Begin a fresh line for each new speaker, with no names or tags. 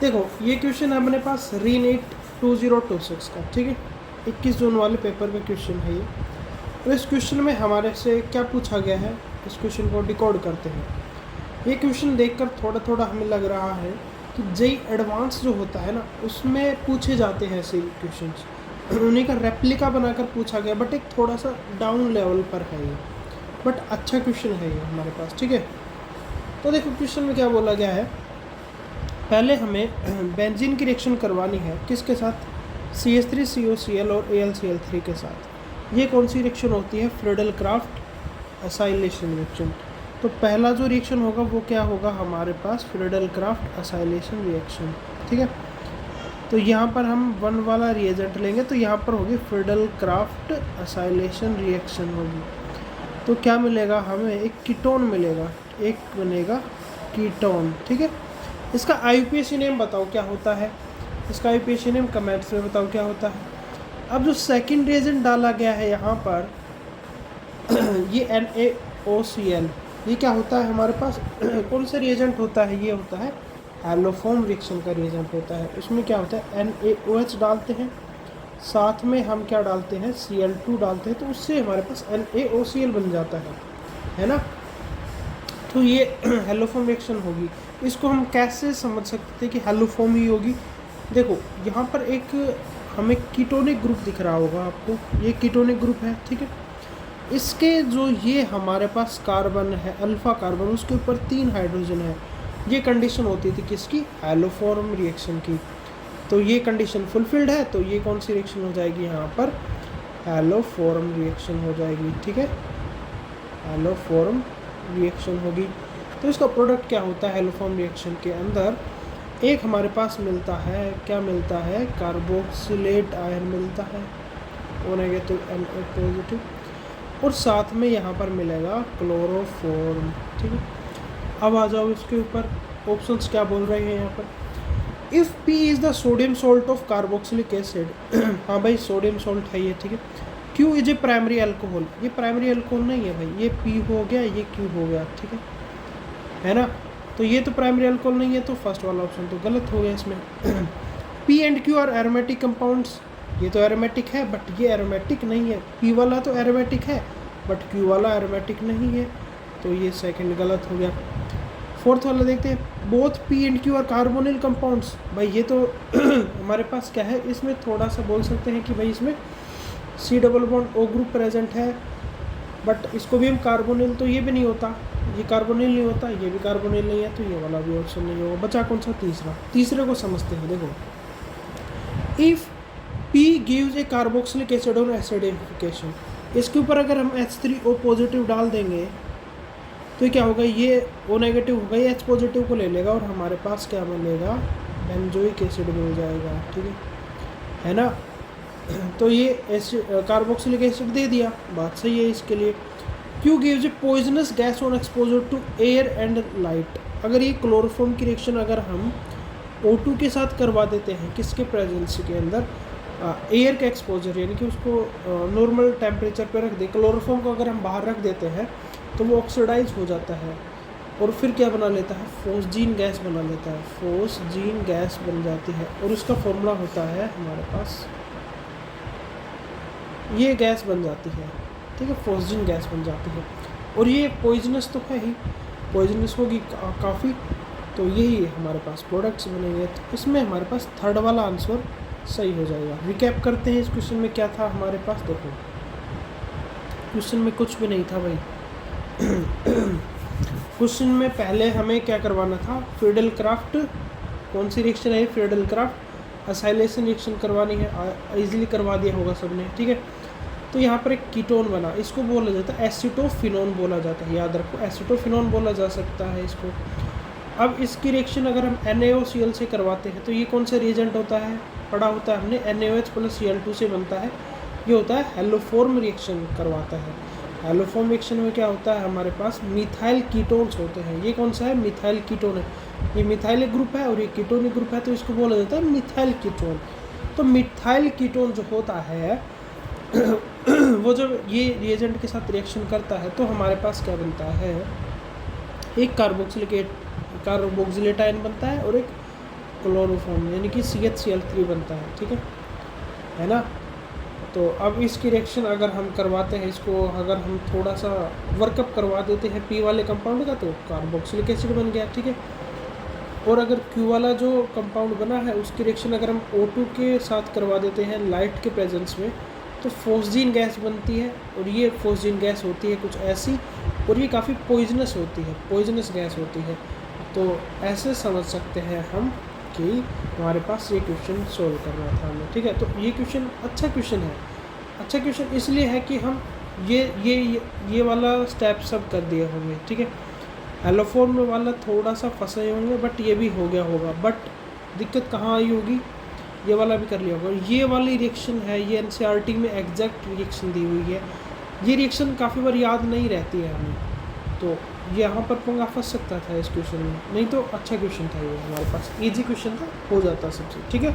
देखो ये क्वेश्चन है अपने पास रीनीट 2026 का, ठीक है, 21 जून वाले पेपर का क्वेश्चन है ये। तो इस क्वेश्चन में हमारे से क्या पूछा गया है, इस क्वेश्चन को डिकोड करते हैं। ये क्वेश्चन देखकर थोड़ा थोड़ा हमें लग रहा है कि जेई एडवांस जो होता है ना, उसमें पूछे जाते हैं ऐसे क्वेश्चंस, उन्हीं का रेप्लिका बनाकर पूछा गया, बट एक थोड़ा सा डाउन लेवल पर है ये, बट अच्छा क्वेश्चन है ये हमारे पास, ठीक है। तो देखो क्वेश्चन में क्या बोला गया है, पहले हमें बेंजीन की रिएक्शन करवानी है किसके साथ, CH3COCl और AlCl3 के साथ। ये कौन सी रिएक्शन होती है, फ्रीडल क्राफ्ट असाइलेशन रिएक्शन। तो पहला जो रिएक्शन होगा वो क्या होगा हमारे पास, फ्रीडल क्राफ्ट असाइलेशन रिएक्शन, ठीक है। तो यहाँ पर हम 1 वाला रिएजेंट लेंगे, तो यहाँ पर होगी फ्रीडल क्राफ्ट असाइलेशन रिएक्शन होगी। तो क्या मिलेगा हमें, एक कीटोन मिलेगा, एक बनेगा कीटोन, ठीक है। इसका IUPAC नेम बताओ क्या होता है, इसका IUPAC नेम कमेंट्स में बताओ क्या होता है। अब जो सेकंड रिएजेंट डाला गया है यहाँ पर ये NaOCl, ये क्या होता है हमारे पास कौन सा रिएजेंट होता है, ये होता है हैलोफॉर्म रिएक्शन का रिएजेंट होता है। इसमें क्या होता है, NaOH डालते हैं, साथ में हम क्या डालते हैं, Cl2 डालते हैं, तो उससे हमारे पास NaOCl बन जाता है ना। तो ये हेलोफॉर्म रिएक्शन होगी। इसको हम कैसे समझ सकते हैं कि हेलोफॉर्म ही होगी, देखो यहाँ पर एक हमें कीटोनिक ग्रुप दिख रहा होगा आपको, ये कीटोनिक ग्रुप है, ठीक है। इसके जो ये हमारे पास कार्बन है, अल्फा कार्बन, उसके ऊपर 3 हाइड्रोजन है। ये कंडीशन होती थी किसकी, हेलोफॉर्म रिएक्शन की। तो ये कंडीशन फुलफिल्ड है, तो ये कौन सी रिएक्शन हो जाएगी यहाँ पर, हेलोफॉर्म रिएक्शन हो जाएगी, ठीक है, हेलोफॉर्म रिएक्शन होगी। तो इसका प्रोडक्ट क्या होता है, हेलोफॉर्म रिएक्शन के अंदर एक हमारे पास मिलता है, क्या मिलता है, कार्बोक्सिलेट आयन मिलता है, O नेगेटिव Na पॉजिटिव, और साथ में यहाँ पर मिलेगा क्लोरोफॉर्म, ठीक है। अब आ जाओ इसके ऊपर, ऑप्शंस क्या बोल रहे हैं यहाँ पर, if P is the sodium salt of carboxylic acid हाँ भाई सोडियम सॉल्ट है ये, ठीक है। Q is a primary alcohol, ये प्राइमरी अल्कोहल नहीं है भाई, ये P हो गया, ये Q हो गया, ठीक है ना। तो ये तो प्राइमरी अल्कोहल नहीं है, तो फर्स्ट वाला ऑप्शन तो गलत हो गया इसमें। P and Q are aromatic compounds, ये तो एरोमेटिक है बट ये एरोमेटिक नहीं है, P वाला तो एरोमेटिक है बट Q वाला एरोमेटिक नहीं है, तो ये सेकंड गलत हो गया। फोर्थ वाला देखते हैं, both P and Q are carbonyl compounds, भाई ये तो हमारे पास क्या है, इसमें थोड़ा सा बोल सकते हैं कि भाई इसमें C double bond O group present है, बट इसको भी हम कार्बोनिल, तो ये भी नहीं होता, ये कार्बोनिल नहीं होता, ये भी कार्बोनिल नहीं है, तो ये वाला भी ऑप्शन नहीं होगा। बचा कौन सा, तीसरा। तीसरे को समझते हैं, देखो, if P gives A carboxylic acid और एसिडिफिकेशन, इसके ऊपर अगर हम H3O पॉजिटिव डाल देंगे तो क्या होगा, ये O नेगेटिव होगा, ये H पॉजिटिव को ले लेगा और हमारे पास क्या मिलेगा, बेंजोइक एसिड मिल जाएगा, ठीक है ना। तो ये कार्बोक्सिलिक एसिड दे दिया, बात सही है इसके लिए। Q gives a poisonous gas on exposure to air and light, अगर ये क्लोरोफॉर्म की रिएक्शन अगर हम O2 के साथ करवा देते हैं, किसके प्रेजेंस के अंदर, एयर का एक्सपोजर, यानी कि उसको नॉर्मल टेम्परेचर पे रख दे, क्लोरोफॉर्म को अगर हम बाहर रख देते हैं तो वो ऑक्सीडाइज हो जाता है और फिर क्या बना लेता है, फोस्जीन गैस बना लेता है, फोस्जीन गैस बन जाती है, और उसका फॉर्मूला होता है हमारे पास, ये गैस बन जाती है, ठीक है, फोस्जीन गैस बन जाती है, और ये पॉइजनस तो है ही, पॉइजनस होगी काफ़ी, तो यही हमारे पास प्रोडक्ट्स बनेंगे। तो इसमें हमारे पास थर्ड वाला आंसर सही हो जाएगा। रिकैप करते हैं, इस क्वेश्चन में क्या था हमारे पास, देखो क्वेश्चन में कुछ भी नहीं था भाई। क्वेश्चन में पहले हमें क्या करवाना था, फ्रीडल क्राफ्ट, कौन सी रिएक्शन है, फ्रीडल क्राफ्ट असाइलेशन रिएक्शन करवानी है, इजीली करवा दिया होगा सबने, ठीक है। तो यहाँ पर एक कीटोन बना, इसको बोला जाता है एसिटोफिनोन बोला जाता है, याद रखो एसिटोफिनोन बोला जा सकता है इसको। अब इसकी रिएक्शन अगर हम NaOCl से करवाते हैं तो ये कौन सा रिएजेंट होता है, पढ़ा होता है हमने, NaOH प्लस Cl2 से बनता है, ये होता है हेलोफॉर्म रिएक्शन करवाता है। हेलोफॉर्म रिएक्शन में क्या होता है, हमारे पास मिथाइल कीटोन्स होते हैं, ये कौन सा है, मिथाइल कीटोन है, ये मिथाइल एक ग्रुप है और ये कीटोन एक ग्रुप है, तो इसको बोला जाता है मिथाइल कीटोन। तो मिथाइल कीटोन जो होता है वो जब ये रिएजेंट के साथ रिएक्शन करता है तो हमारे पास क्या बनता है, एक कार्बोक्सिलेट आयन बनता है और एक क्लोरोफॉर्म यानी कि CHCl3 बनता है, ठीक है ना। तो अब इसकी रिएक्शन अगर हम करवाते हैं, इसको अगर हम थोड़ा सा वर्कअप करवा देते हैं P वाले कंपाउंड का, तो कार्बोक्सिलिक एसिड बन गया, ठीक है। और अगर Q वाला जो कंपाउंड बना है उसकी रिएक्शन अगर हम O2 के साथ करवा देते हैं लाइट के प्रेजेंस में, तो फोस्जीन गैस बनती है। और ये फोस्जीन गैस होती है कुछ ऐसी, और ये काफ़ी पॉइजनस होती है, पॉइजनस गैस होती है। तो ऐसे समझ सकते हैं हम कि हमारे पास ये क्वेश्चन सोल्व करना था हमें, ठीक है। तो ये क्वेश्चन अच्छा क्वेश्चन है। अच्छा क्वेश्चन इसलिए है कि हम ये वाला स्टेप सब कर दिए होंगे, ठीक है। एलोफॉर्म वाला थोड़ा सा फंसे होंगे, बट ये भी हो गया होगा। बट दिक्कत कहाँ आई होगी, ये वाला भी कर लिया होगा। ये वाली रिएक्शन है, ये NCERT में एग्जैक्ट रिएक्शन दी हुई है। ये रिएक्शन काफ़ी बार याद नहीं रहती है हमें, तो यहाँ पर पंगा फंस सकता था इस क्वेश्चन में। नहीं तो अच्छा क्वेश्चन था ये, हमारे पास इजी क्वेश्चन था, हो जाता सबसे, ठीक है।